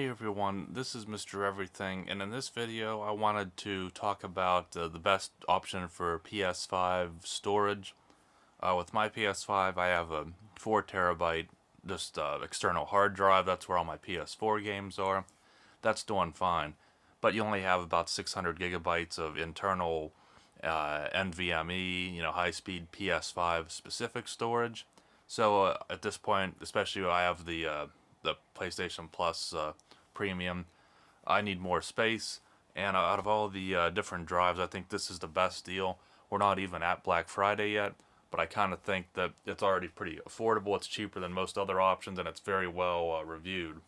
Hey everyone, this is Mr. Everything, and in this video I wanted to talk about the best option for PS5 storage. With my PS5 I have a 4 terabyte just external hard drive. That's where all my PS4 games are. That's doing fine, but you only have about 600 gigabytes of internal NVMe, high-speed PS5 specific storage. So at this point, especially I have the PlayStation Plus Premium, I need more space. And out of all the different drives, I think this is the best deal. We're not even at Black Friday yet, but I kind of think that it's already pretty affordable. It's cheaper than most other options, and it's very well reviewed.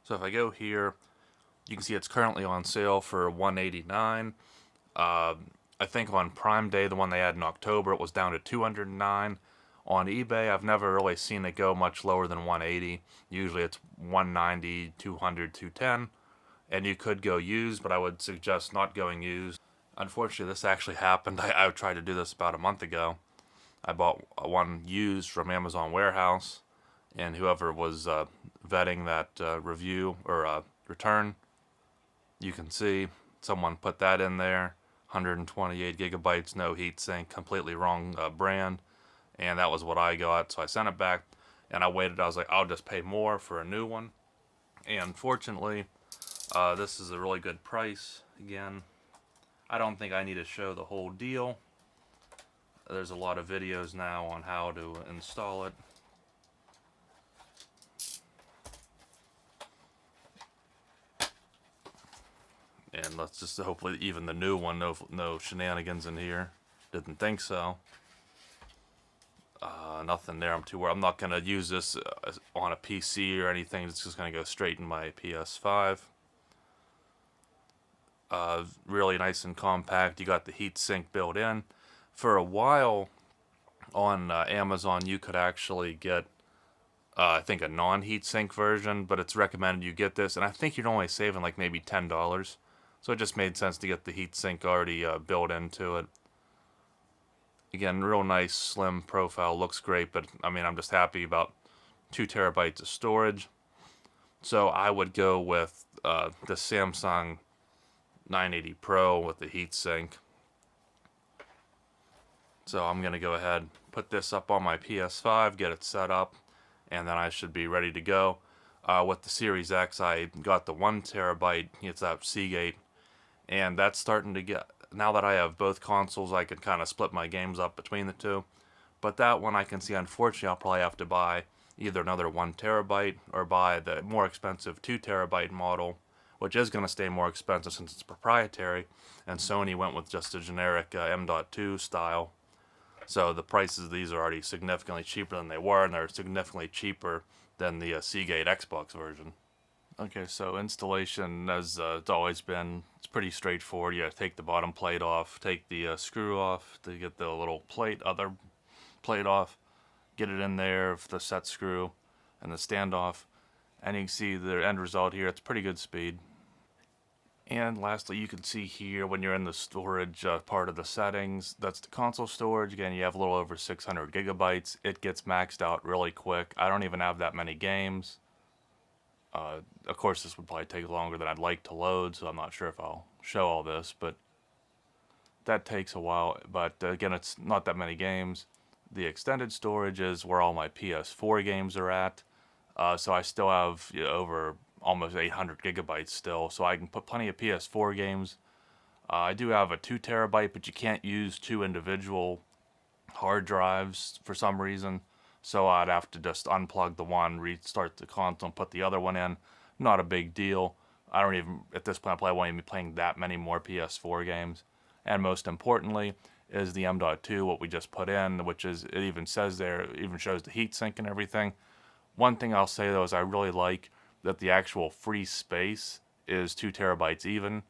So if I go here, you can see it's currently on sale for $189. I think on Prime Day, the one they had in October, it was down to $209. On eBay, I've never really seen it go much lower than $180. Usually it's $190, $200, $210. And you could go used, but I would suggest not going used. Unfortunately, this actually happened. I tried to do this about a month ago. I bought one used from Amazon Warehouse, and whoever was vetting that review or return, you can see someone put that in there. 128 gigabytes, no heatsink, completely wrong brand. And that was what I got, so I sent it back, and I waited. I was like, I'll just pay more for a new one. And fortunately, this is a really good price. Again, I don't think I need to show the whole deal. There's a lot of videos now on how to install it. And let's just hopefully even the new one, no shenanigans in here. Didn't think so. Nothing there. I'm too worried. I'm not going to use this on a PC or anything. It's just going to go straight in my PS5. Really nice and compact. You got the heatsink built in. For a while on Amazon, you could actually get, I think, a non-heatsink version, but it's recommended you get this. And I think you're only saving like maybe $10. So it just made sense to get the heatsink already built into it. Again, real nice, slim profile, looks great, but I mean, I'm just happy about 2 terabytes of storage. So I would go with the Samsung 980 Pro with the heatsink. So I'm going to go ahead, put this up on my PS5, get it set up, and then I should be ready to go. With the Series X, I got the 1 terabyte, it's that Seagate, and that's starting to get... Now that I have both consoles, I can kind of split my games up between the two. But that one I can see, unfortunately, I'll probably have to buy either another 1 terabyte or buy the more expensive 2 terabyte model, which is going to stay more expensive since it's proprietary, and Sony went with just a generic M.2 style. So the prices of these are already significantly cheaper than they were, and they're significantly cheaper than the Seagate Xbox version. Okay, so installation, as it's always been, it's pretty straightforward. You take the bottom plate off, take the screw off to get the little other plate off, get it in there with the set screw and the standoff, and you can see the end result here. It's pretty good speed. And lastly, you can see here when you're in the storage part of the settings, that's the console storage. Again, you have a little over 600 gigabytes. It gets maxed out really quick. I don't even have that many games. Of course, this would probably take longer than I'd like to load, so I'm not sure if I'll show all this, but that takes a while. But again, it's not that many games. The extended storage is where all my PS4 games are at, so I still have over almost 800 gigabytes still, so I can put plenty of PS4 games. I do have a 2 terabyte, but you can't use 2 individual hard drives for some reason. So I'd have to just unplug the one, restart the console, and put the other one in. Not a big deal. I don't even, at this point, I probably won't even be playing that many more PS4 games. And most importantly is the M.2, what we just put in, which is, it even says there, it even shows the heatsink and everything. One thing I'll say though is I really like that the actual free space is 2 terabytes even.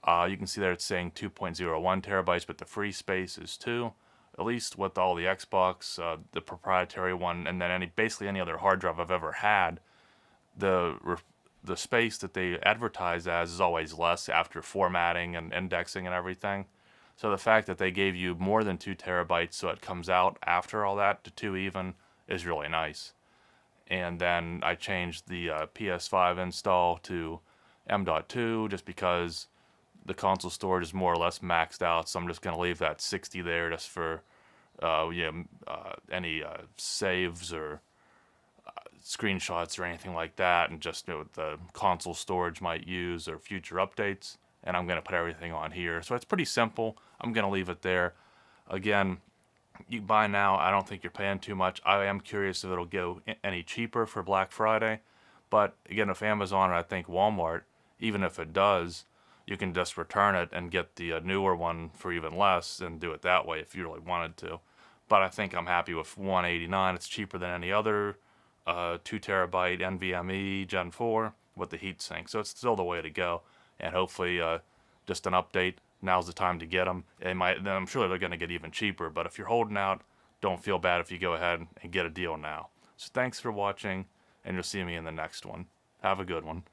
You can see there it's saying 2.01 terabytes, but the free space is 2. At least with all the Xbox, the proprietary one, and then basically any other hard drive I've ever had, the space that they advertise as is always less after formatting and indexing and everything. So the fact that they gave you more than 2 terabytes, so it comes out after all that to 2 even, is really nice. and then I changed the PS5 install to M.2 just because the console storage is more or less maxed out, so I'm just going to leave that 60 there just for any saves or screenshots or anything like that, and just what the console storage might use or future updates. And I'm going to put everything on here. So it's pretty simple. I'm going to leave it there. Again, you buy now, I don't think you're paying too much. I am curious if it'll go any cheaper for Black Friday. But again, if Amazon or I think Walmart, even if it does, you can just return it and get the newer one for even less and do it that way if you really wanted to. But I think I'm happy with 189. It's cheaper than any other 2 terabyte NVMe Gen 4 with the heatsink. So it's still the way to go. And hopefully, just an update. Now's the time to get them. I'm sure they're going to get even cheaper. But if you're holding out, don't feel bad if you go ahead and get a deal now. So thanks for watching, and you'll see me in the next one. Have a good one.